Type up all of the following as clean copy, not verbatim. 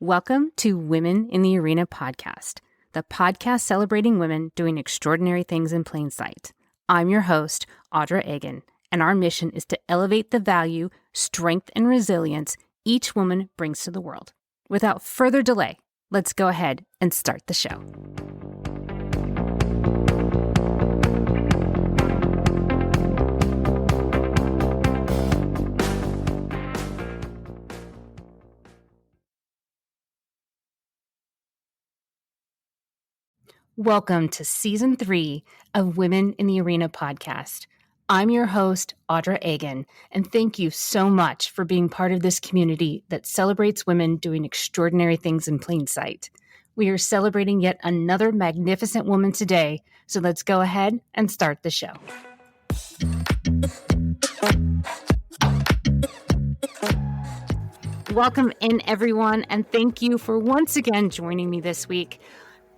Welcome to Women in the Arena podcast, the podcast celebrating women doing extraordinary things in plain sight. I'm your host, Audra Egan, and our mission is to elevate the value, strength, and resilience each woman brings to the world. Without further delay, let's go ahead and start the show. Welcome to Season 3 of Women in the Arena podcast. I'm your host, Audra Egan, and thank you so much for being part of this community that celebrates women doing extraordinary things in plain sight. We are celebrating yet another magnificent woman today, so let's go ahead and start the show. Welcome in, everyone, and thank you for once again joining me this week.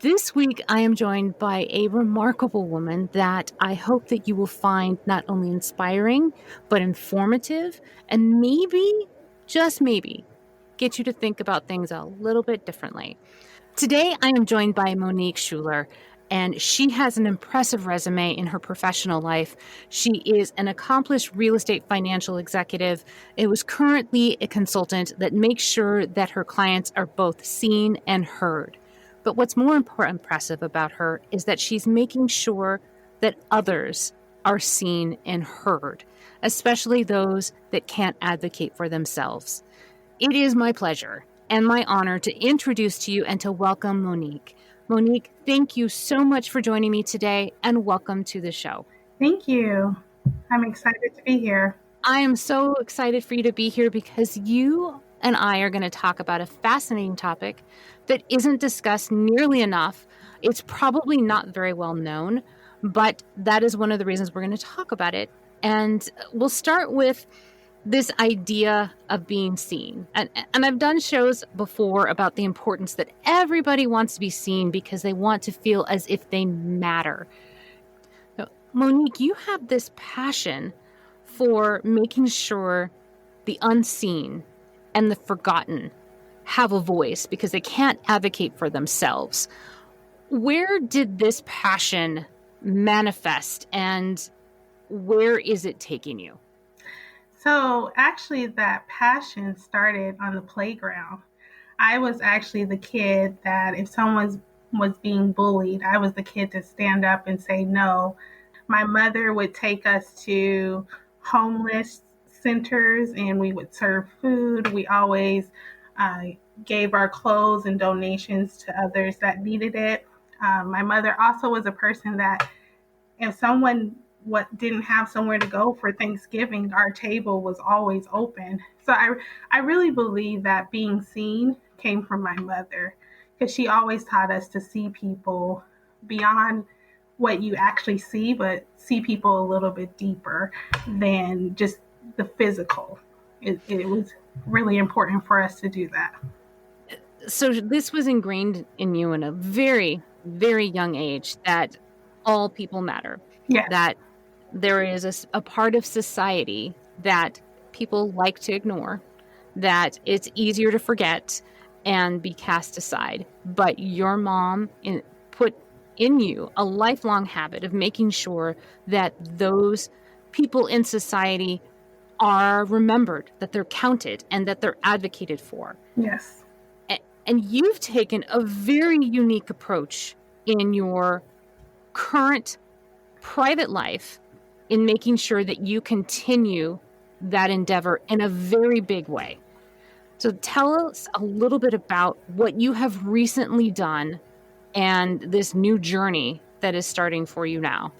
This week, I am joined by a remarkable woman that I hope that you will find not only inspiring, but informative, and maybe, just maybe, get you to think about things a little bit differently. Today, I am joined by Monique Shuler, and she has an impressive resume in her professional life. She is an accomplished real estate financial executive. It was currently a consultant that makes sure that her clients are both seen and heard. But what's more impressive about her is that she's making sure that others are seen and heard, especially those that can't advocate for themselves. It is my pleasure and my honor to introduce to you and to welcome Monique. Monique, thank you so much for joining me today and welcome to the show. Thank you. I'm excited to be here. I am so excited for you to be here because you and I are going to talk about a fascinating topic that isn't discussed nearly enough. It's probably not very well known, but that is one of the reasons we're going to talk about it. And we'll start with this idea of being seen. And I've done shows before about the importance that everybody wants to be seen because they want to feel as if they matter. Now, Monique, you have this passion for making sure the unseen and the forgotten have a voice because they can't advocate for themselves. Where did this passion manifest and where is it taking you? So actually that passion started on the playground. I was actually the kid that if someone was being bullied, I was the kid to stand up and say no. My mother would take us to homeless centers and we would serve food. We always gave our clothes and donations to others that needed it. My mother also was a person that if someone didn't have somewhere to go for Thanksgiving, our table was always open. So I really believe that being seen came from my mother because she always taught us to see people beyond what you actually see, but see people a little bit deeper than just the physical. It was really important for us to do that. So this was ingrained in you in a very, very young age that all people matter. Yes. That there is a part of society that people like to ignore, that it's easier to forget and be cast aside. But your mom put in you a lifelong habit of making sure that those people in society are remembered, that they're counted, and that they're advocated for. Yes. And you've taken a very unique approach in your current private life in making sure that you continue that endeavor in a very big way. So tell us a little bit about what you have recently done and this new journey that is starting for you now.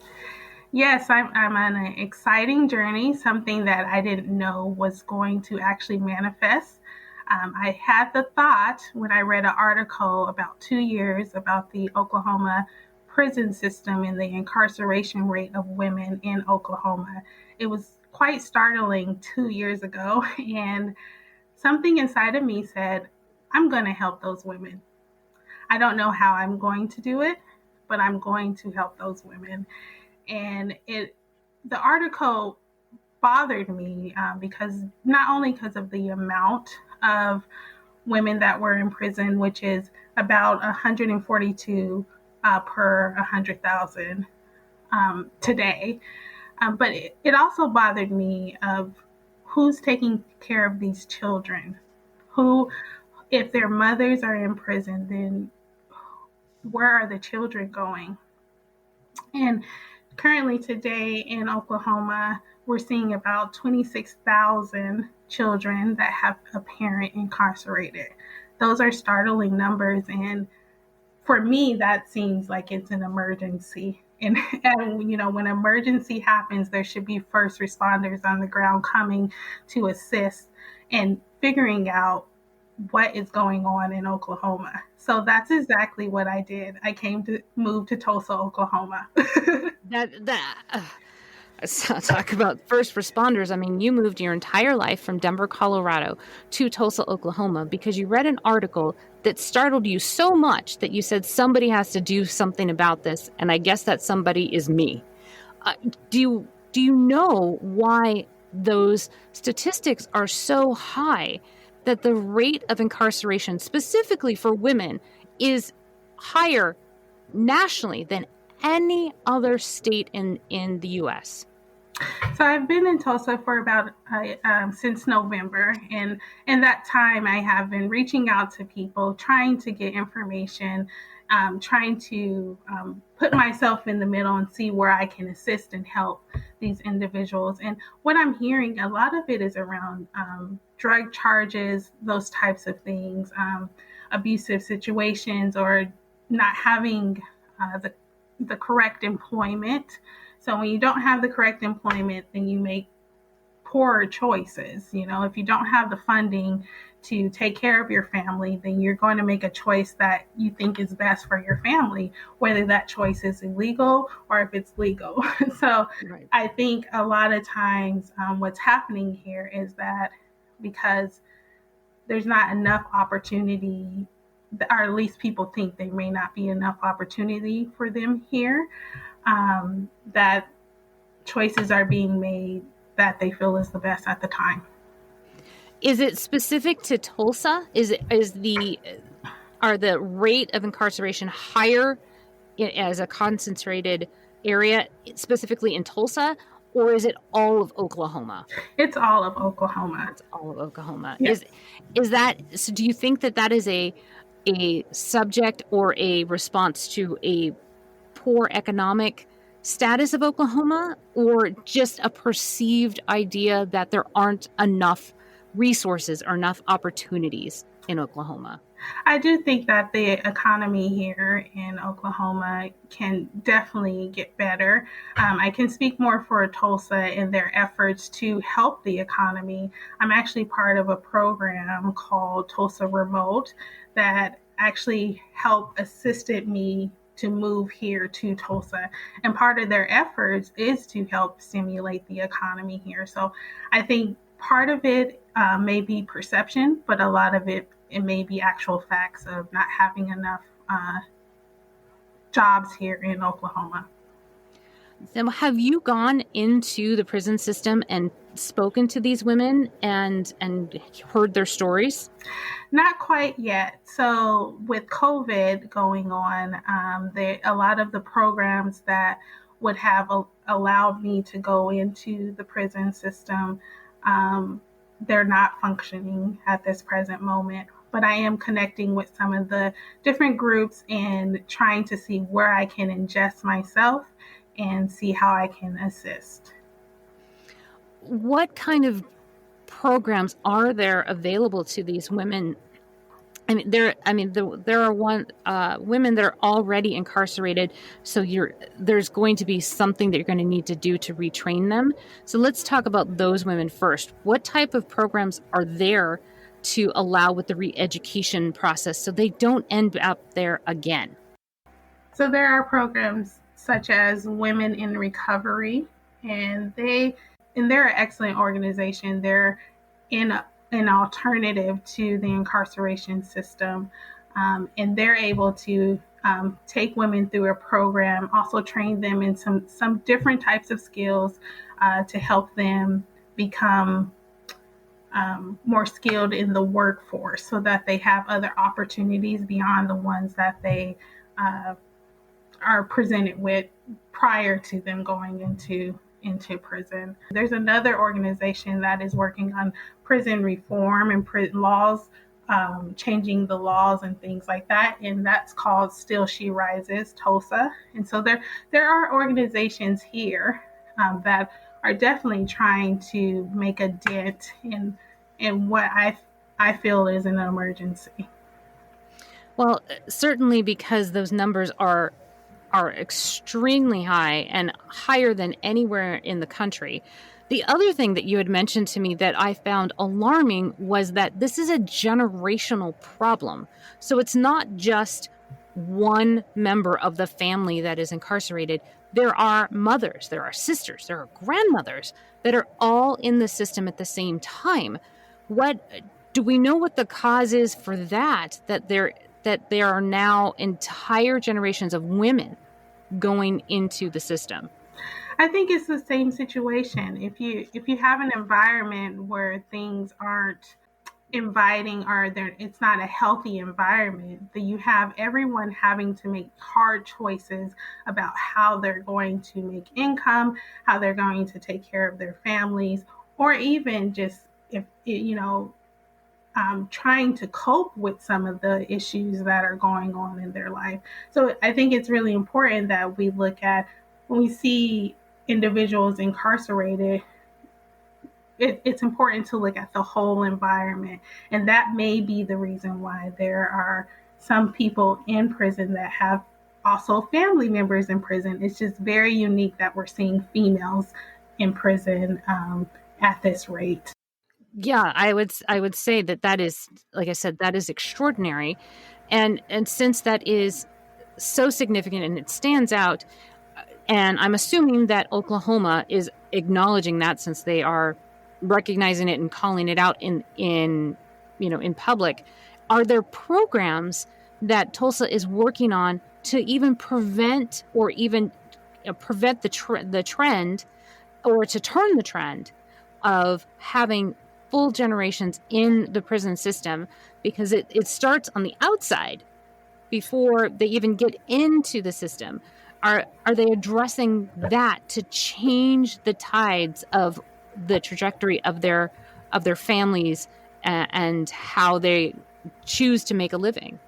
Yes, I'm on an exciting journey, something that I didn't know was going to actually manifest. I had the thought when I read an article about 2 years about the Oklahoma prison system and the incarceration rate of women in Oklahoma. It was quite startling 2 years ago, and something inside of me said, I'm going to help those women. I don't know how I'm going to do it, but I'm going to help those women. And the article bothered me because not only because of the amount of women that were in prison, which is about 142 per 100,000 today. But it also bothered me of who's taking care of these children. Who, if their mothers are in prison, then where are the children going? And currently today in Oklahoma, we're seeing about 26,000 children that have a parent incarcerated. Those are startling numbers, and for me, that seems like it's an emergency. And when an emergency happens, there should be first responders on the ground coming to assist and figuring out what is going on in Oklahoma. So that's exactly what I did. I came to move to Tulsa, Oklahoma. Talk about first responders. I mean, you moved your entire life from Denver, Colorado to Tulsa, Oklahoma because you read an article that startled you so much that you said somebody has to do something about this, and I guess that somebody is me. Do you know why those statistics are so high, that the rate of incarceration specifically for women is higher nationally than any other state in the U.S.? So I've been in Tulsa for about since November, and in that time, I have been reaching out to people, trying to get information, trying to put myself in the middle and see where I can assist and help these individuals. And what I'm hearing, a lot of it is around drug charges, those types of things, abusive situations, or not having the correct employment. So when you don't have the correct employment, then you make poorer choices. If you don't have the funding to take care of your family, then you're going to make a choice that you think is best for your family, whether that choice is illegal or if it's legal. So right. I think a lot of times what's happening here is that because there's not enough opportunity, or at least people think there may not be enough opportunity for them here, that choices are being made that they feel is the best at the time. Is it specific to Tulsa? Are the rate of incarceration higher as a concentrated area, specifically in Tulsa, or is it all of Oklahoma? It's all of Oklahoma. It's all of Oklahoma. Yes. Is that so? Do you think that is a subject or a response to a poor economic status of Oklahoma, or just a perceived idea that there aren't enough resources or enough opportunities in Oklahoma? I do think that the economy here in Oklahoma can definitely get better. I can speak more for Tulsa and their efforts to help the economy. I'm actually part of a program called Tulsa Remote that actually assisted me to move here to Tulsa. And part of their efforts is to help stimulate the economy here. So I think part of it may be perception, but a lot of it may be actual facts of not having enough jobs here in Oklahoma. So have you gone into the prison system and spoken to these women and heard their stories? Not quite yet. So with COVID going on, a lot of the programs that would have allowed me to go into the prison system, they're not functioning at this present moment. But I am connecting with some of the different groups and trying to see where I can ingest myself and see how I can assist. What kind of programs are there available to these women? There are women that are already incarcerated, so there's going to be something that you're going to need to do to retrain them. So let's talk about those women first. What type of programs are there to allow with the re-education process so they don't end up there again? So there are programs such as Women in Recovery, and they're an excellent organization. They're an alternative to the incarceration system, and they're able to take women through a program, also train them in some different types of skills to help them become more skilled in the workforce so that they have other opportunities beyond the ones that they uh, are presented with prior to them going into prison. There's another organization that is working on prison reform and prison laws, changing the laws and things like that, and that's called Still She Rises, TOSA. And so there are organizations here that are definitely trying to make a dent in what I feel is an emergency. Well, certainly because those numbers are extremely high and higher than anywhere in the country. The other thing that you had mentioned to me that I found alarming was that this is a generational problem. So it's not just one member of the family that is incarcerated. There are mothers, there are sisters, there are grandmothers that are all in the system at the same time. What do we know what the cause is for that there are now entire generations of women going into the system? I think it's the same situation. If you have an environment where things aren't inviting or it's not a healthy environment, then you have everyone having to make hard choices about how they're going to make income, how they're going to take care of their families, or even just if trying to cope with some of the issues that are going on in their life. So I think it's really important that we look at when we see individuals incarcerated, it's important to look at the whole environment. And that may be the reason why there are some people in prison that have also family members in prison. It's just very unique that we're seeing females in prison at this rate. Yeah, I would say that is, like I said, that is extraordinary. And since that is so significant and it stands out, and I'm assuming that Oklahoma is acknowledging that since they are recognizing it and calling it out in public, are there programs that Tulsa is working on to even prevent or even prevent the trend, or to turn the trend of having full generations in the prison system? Because it starts on the outside before they even get into the system. Are they addressing that to change the tides of the trajectory of their families, and how they choose to make a living?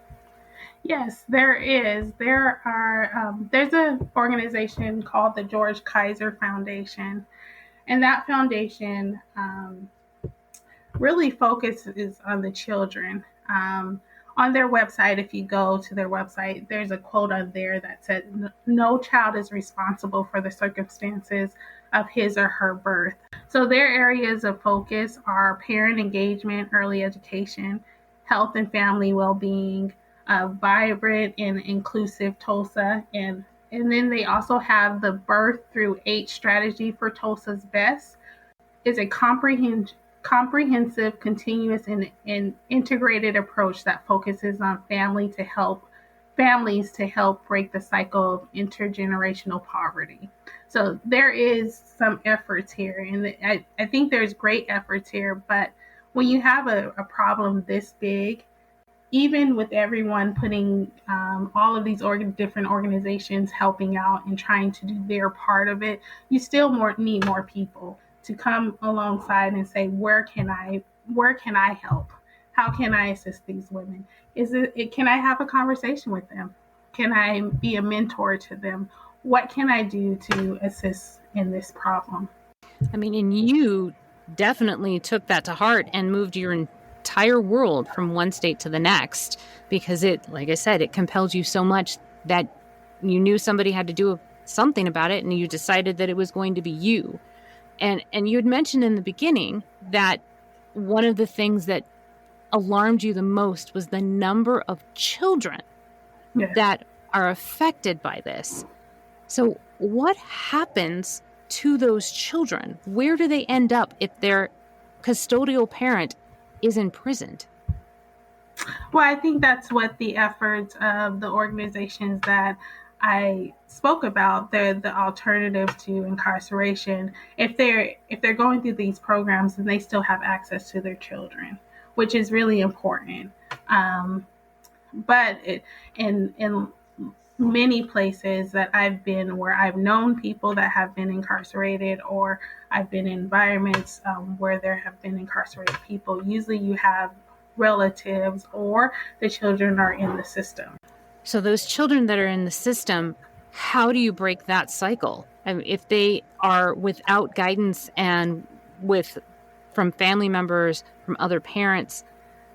Yes, there is. There's an organization called the George Kaiser Foundation, and that foundation really focuses on the children. On their website, if you go to their website, there's a quote on there that said, "No child is responsible for the circumstances of his or her birth." So their areas of focus are parent engagement, early education, health and family well-being, vibrant and inclusive Tulsa, and then they also have the birth through 8 strategy for Tulsa's best. Is a comprehensive, continuous, and integrated approach that focuses on families to help break the cycle of intergenerational poverty. So there is some efforts here, and I think there's great efforts here. But when you have a problem this big, even with everyone putting all of these different organizations helping out and trying to do their part of it, you still need more people to come alongside and say, where can I help? How can I assist these women? Can I have a conversation with them? Can I be a mentor to them? What can I do to assist in this problem? I mean, and you definitely took that to heart and moved your entire world from one state to the next, because it, like I said, it compelled you so much that you knew somebody had to do something about it, and you decided that it was going to be you. And you had mentioned in the beginning that one of the things that alarmed you the most was the number of children Yes. that are affected by this. So what happens to those children? Where do they end up if their custodial parent is imprisoned? Well, I think that's what the efforts of the organizations that I spoke about the alternative to incarceration. If they're going through these programs, then they still have access to their children, which is really important. Um, but in many places that I've been, where I've known people that have been incarcerated, or I've been in environments where there have been incarcerated people, usually you have relatives or the children are in the system. So those children that are in the system, how do you break that cycle? I mean, if they are without guidance and with from family members, from other parents,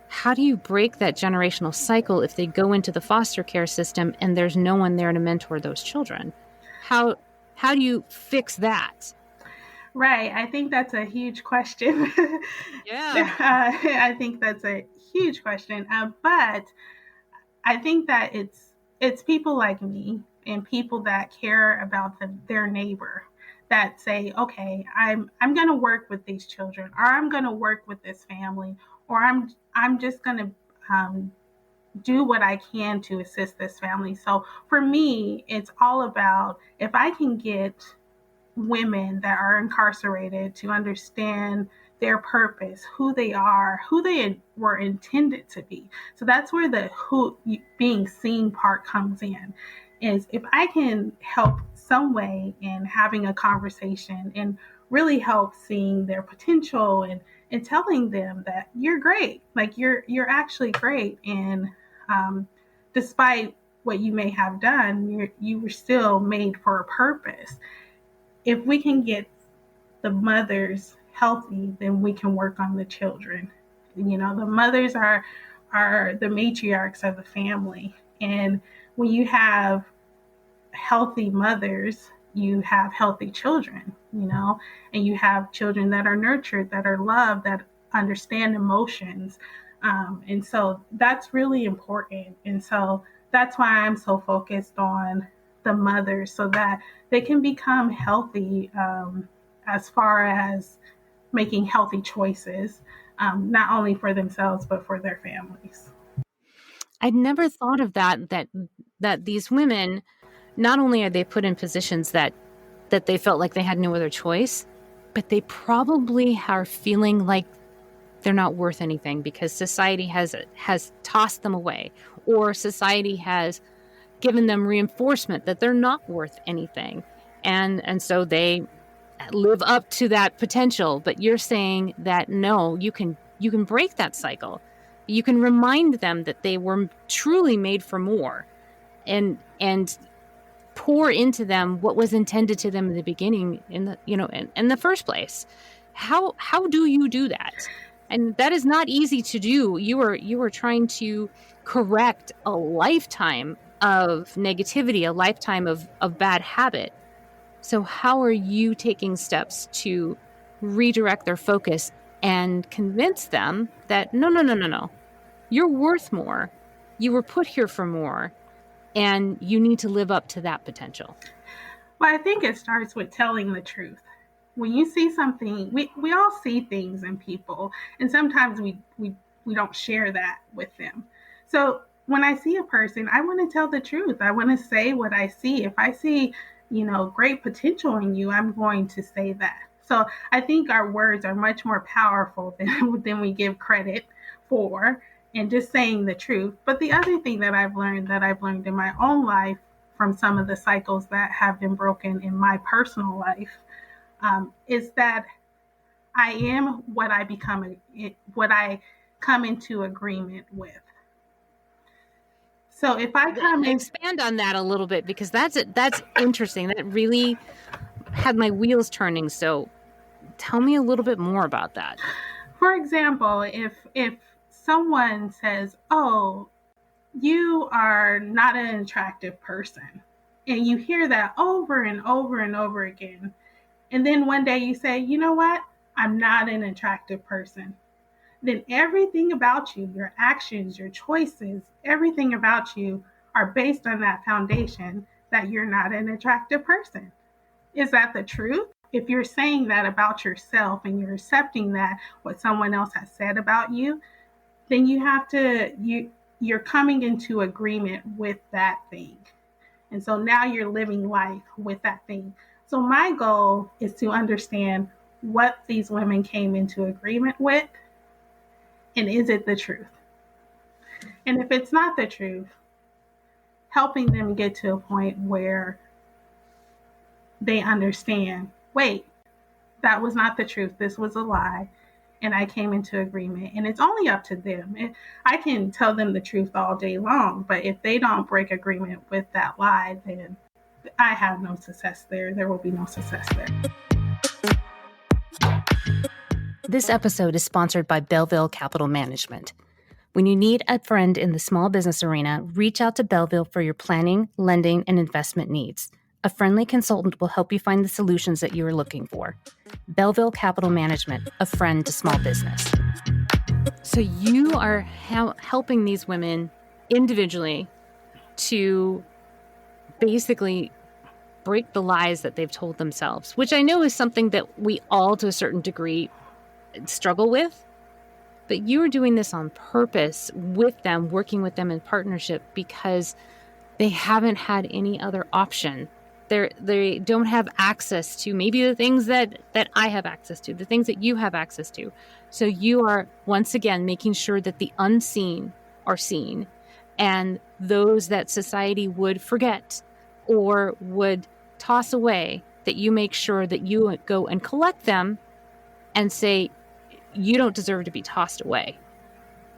how do you break that generational cycle if they go into the foster care system and there's no one there to mentor those children? How how do you fix that? Right. I think that's a huge question. Yeah. I think that's a huge question. But I think that it's people like me and people that care about their neighbor that say, okay, I'm going to work with these children, or I'm going to work with this family, or I'm just going to do what I can to assist this family. So for me, it's all about, if I can get women that are incarcerated to understand their purpose, who they are, who they were intended to be. So that's where the who being seen part comes in. Is if I can help some way in having a conversation and really help seeing their potential, and telling them that you're great, like you're actually great, and um, despite what you may have done, you were still made for a purpose. If we can get the mothers healthy, then we can work on the children. You know, the mothers are the matriarchs of the family, and when you have healthy mothers, you have healthy children. You know, and you have children that are nurtured, that are loved, that understand emotions, and so that's really important. And so that's why I'm so focused on the mothers, so that they can become healthy, as far as making healthy choices, not only for themselves but for their families. I'd never thought of that these women, not only are they put in positions that they felt like they had no other choice, but they probably are feeling like they're not worth anything because society has tossed them away, or society has given them reinforcement that they're not worth anything. And so they live up to that potential. But you're saying that no, you can break that cycle. You can remind them that they were truly made for more, and pour into them what was intended to them in the beginning, in the in the first place. How do you do that? And that is not easy to do. You are trying to correct a lifetime of negativity, a lifetime of bad habit. So how are you taking steps to redirect their focus and convince them that no, no, no, no, no, you're worth more, you were put here for more, and you need to live up to that potential? Well, I think it starts with telling the truth. When you see something, we all see things in people, and sometimes we don't share that with them. So when I see a person, I want to tell the truth. I want to say what I see. If I see, great potential in you, I'm going to say that. So I think our words are much more powerful than we give credit for, and just saying the truth. But the other thing that I've learned in my own life, from some of the cycles that have been broken in my personal life, is that I am what I become, what I come into agreement with. So if I come in, Expand on that a little bit, because that's interesting. That really had my wheels turning. So tell me a little bit more about that. for example, if someone says, "Oh, you are not an attractive person," and you hear that over and over and over again, and then one day you say, "You know what? I'm not an attractive person." Then everything about you, your actions, your choices, everything about you are based on that foundation that you're not an attractive person. Is that the truth? If you're saying that about yourself and you're accepting that what someone else has said about you, then you're coming into agreement with that thing. And so now you're living life with that thing. So my goal is to understand what these women came into agreement with, and is it the truth? And if it's not the truth, helping them get to a point where they understand, wait, that was not the truth. This was a lie. And I came into agreement. And it's only up to them. I can tell them the truth all day long, but if they don't break agreement with that lie, then I have no success there. There will be no success there. This episode is sponsored by Belleville Capital Management. When you need a friend in the small business arena, reach out to Belleville for your planning, lending, and investment needs. A friendly consultant will help you find the solutions that you are looking for. Belleville Capital Management, a friend to small business. So you are helping these women individually to basically break the lies that they've told themselves, which I know is something that we all, to a certain degree, struggle with. But you are doing this on purpose with them, working with them in partnership, because they haven't had any other option. They don't have access to maybe the things that I have access to, the things that you have access to. So you are, once again, making sure that the unseen are seen, and those that society would forget or would toss away, that you make sure that you go and collect them and say, you don't deserve to be tossed away.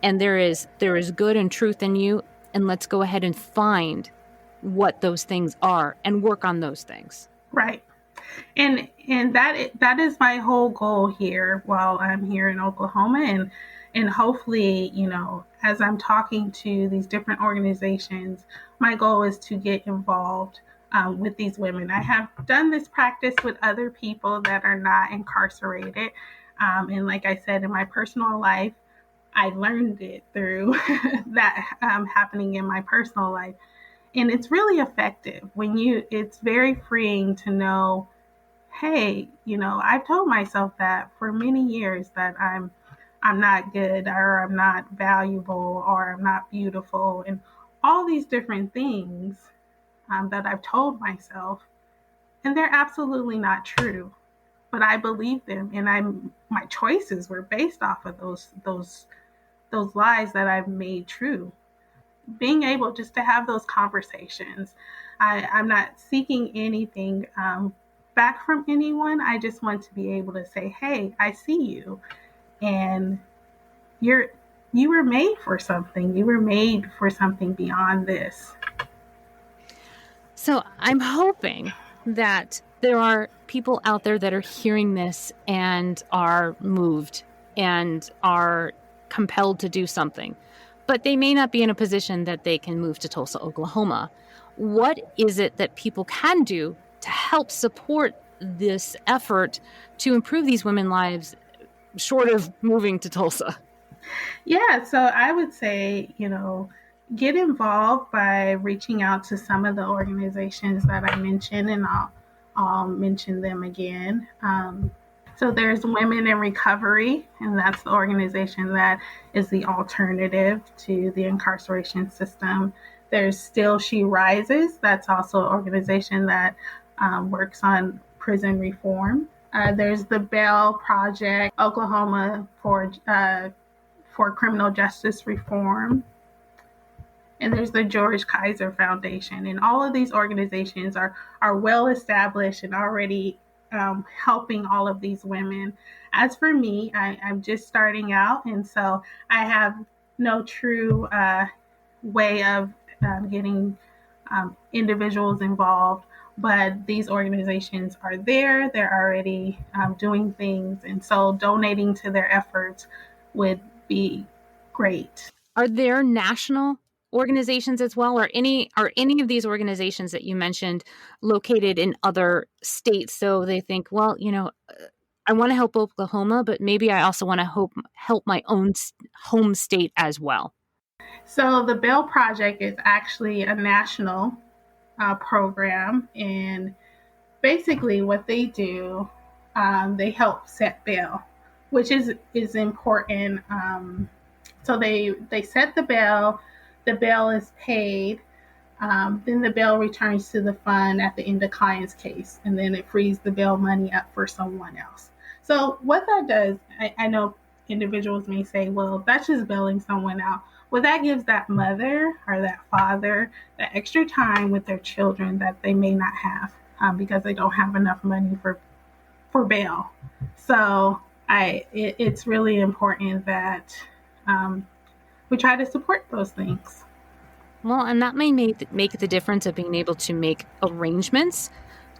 And there is good and truth in you, and let's go ahead and find what those things are and work on those things. Right. And that is my whole goal here while I'm here in Oklahoma, and hopefully, as I'm talking to these different organizations, my goal is to get involved with these women. I have done this practice with other people that are not incarcerated. And like I said, in my personal life, I learned it through that happening in my personal life. And it's really effective it's very freeing to know, hey, I've told myself that for many years, that I'm not good, or I'm not valuable, or I'm not beautiful, and all these different things that I've told myself, and they're absolutely not true. But I believe them, and my choices were based off of those lies that I've made true. Being able just to have those conversations. I'm not seeking anything back from anyone. I just want to be able to say, hey, I see you, and you were made for something. You were made for something beyond this. So I'm hoping that there are people out there that are hearing this and are moved and are compelled to do something, but they may not be in a position that they can move to Tulsa, Oklahoma. What is it that people can do to help support this effort to improve these women's lives, short of moving to Tulsa? Yeah, so I would say, get involved by reaching out to some of the organizations that I mentioned, and I'll mention them again. So there's Women in Recovery, and that's the organization that is the alternative to the incarceration system. There's Still She Rises. That's also an organization that works on prison reform. There's the Bell Project, Oklahoma for criminal justice reform. And there's the George Kaiser Foundation. And all of these organizations are well established and already helping all of these women. As for me, I'm just starting out, and so I have no true way of getting individuals involved. But these organizations are there. They're already doing things. And so donating to their efforts would be great. Are there national organizations as well, or are any of these organizations that you mentioned located in other states? So they think, well, I want to help Oklahoma, but maybe I also want to help my own home state as well. So the Bell Project is actually a national program, and basically what they do, they help set bail, which is important. So they set the bail is paid, Then the bail returns to the fund at the end of client's case, and then it frees the bail money up for someone else. So what that does, I know individuals may say, well, that's just bailing someone out. Well, that gives that mother or that father that extra time with their children that they may not have because they don't have enough money for bail. So it's really important that we try to support those things. Well, and that may make the difference of being able to make arrangements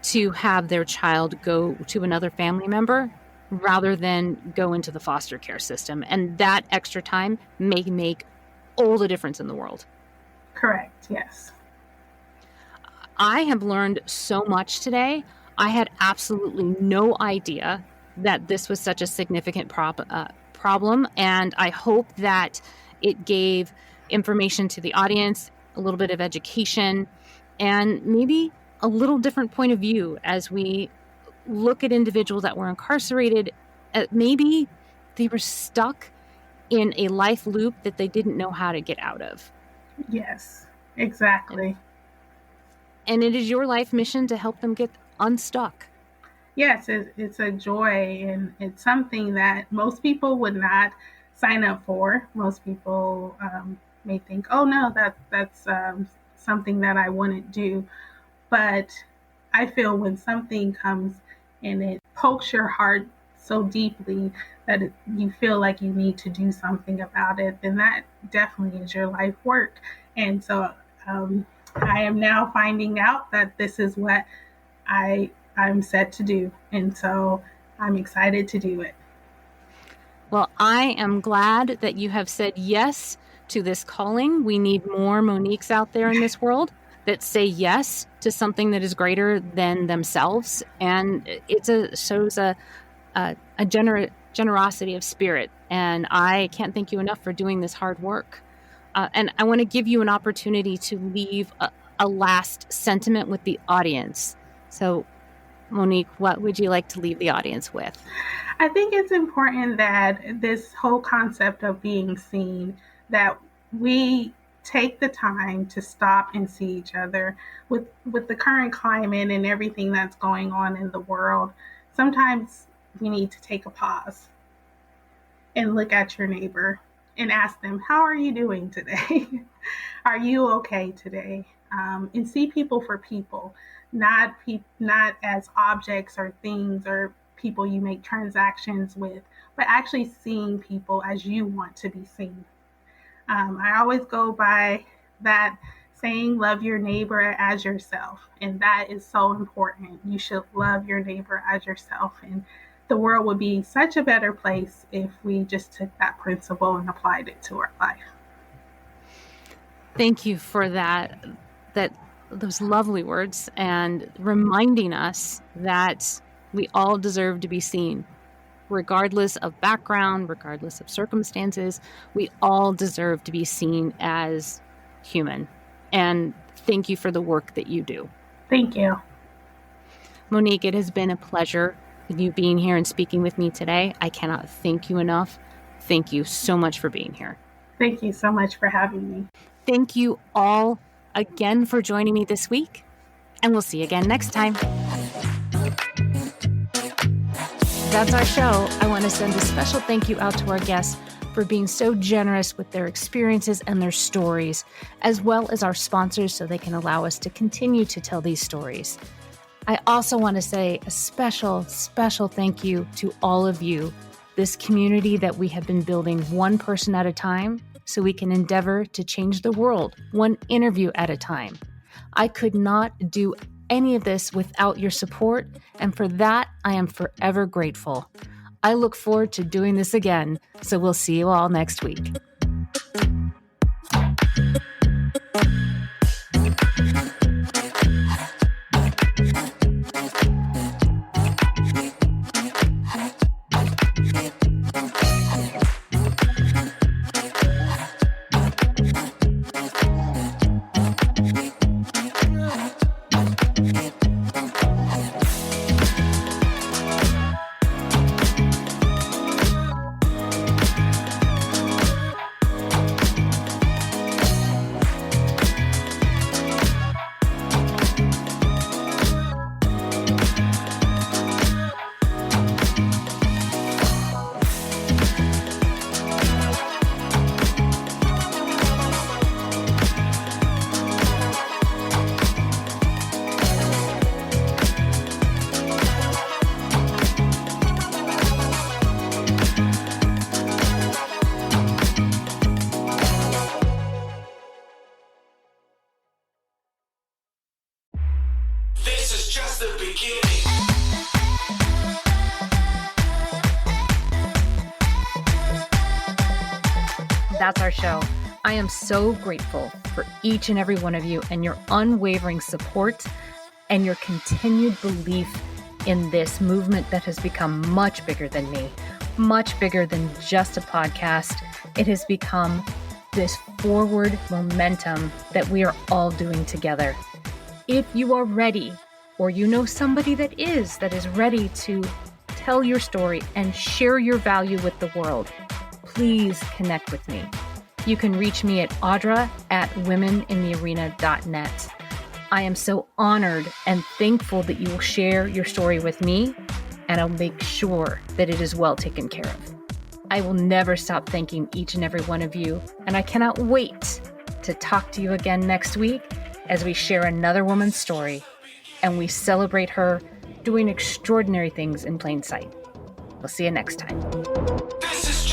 to have their child go to another family member rather than go into the foster care system. And that extra time may make all the difference in the world. Correct, yes. I have learned so much today. I had absolutely no idea that this was such a significant problem, and I hope that it gave information to the audience, a little bit of education, and maybe a little different point of view as we look at individuals that were incarcerated. Maybe they were stuck in a life loop that they didn't know how to get out of. Yes, exactly. And it is your life mission to help them get unstuck. Yes, it's a joy, and it's something that most people would not sign up for. Most people may think, oh no, that's something that I wouldn't do. But I feel when something comes and it pokes your heart so deeply that you feel like you need to do something about it, then that definitely is your life work. And so I am now finding out that this is what I'm set to do. And so I'm excited to do it. Well, I am glad that you have said yes to this calling. We need more Moniques out there in this world that say yes to something that is greater than themselves. And it shows a generosity of spirit. And I can't thank you enough for doing this hard work. And I want to give you an opportunity to leave a last sentiment with the audience. So, Monique, what would you like to leave the audience with? I think it's important that this whole concept of being seen, that we take the time to stop and see each other with the current climate and everything that's going on in the world. Sometimes we need to take a pause and look at your neighbor and ask them, how are you doing today? Are you okay today? And see people for people, not as objects or things or people you make transactions with, but actually seeing people as you want to be seen. I always go by that saying, love your neighbor as yourself. And that is so important. You should love your neighbor as yourself. And the world would be such a better place if we just took that principle and applied it to our life. Thank you for those lovely words, and reminding us that we all deserve to be seen. Regardless of background, regardless of circumstances, we all deserve to be seen as human. And thank you for the work that you do. Thank you. Monique, it has been a pleasure you being here and speaking with me today. I cannot thank you enough. Thank you so much for being here. Thank you so much for having me. Thank you all again for joining me this week, and we'll see you again next time. That's our show. I want to send a special thank you out to our guests for being so generous with their experiences and their stories, as well as our sponsors so they can allow us to continue to tell these stories. I also want to say a special thank you to all of you, this community that we have been building one person at a time so we can endeavor to change the world one interview at a time. I could not do any of this without your support, and for that, I am forever grateful. I look forward to doing this again, so we'll see you all next week. This is just the beginning. That's our show. I am so grateful for each and every one of you and your unwavering support and your continued belief in this movement that has become much bigger than me, much bigger than just a podcast. It has become this forward momentum that we are all doing together. If you are ready, or you know somebody that is ready to tell your story and share your value with the world, please connect with me. You can reach me at audra@womeninthearena.net. I am so honored and thankful that you will share your story with me, and I'll make sure that it is well taken care of. I will never stop thanking each and every one of you, and I cannot wait to talk to you again next week as we share another woman's story and we celebrate her doing extraordinary things in plain sight. We'll see you next time. This is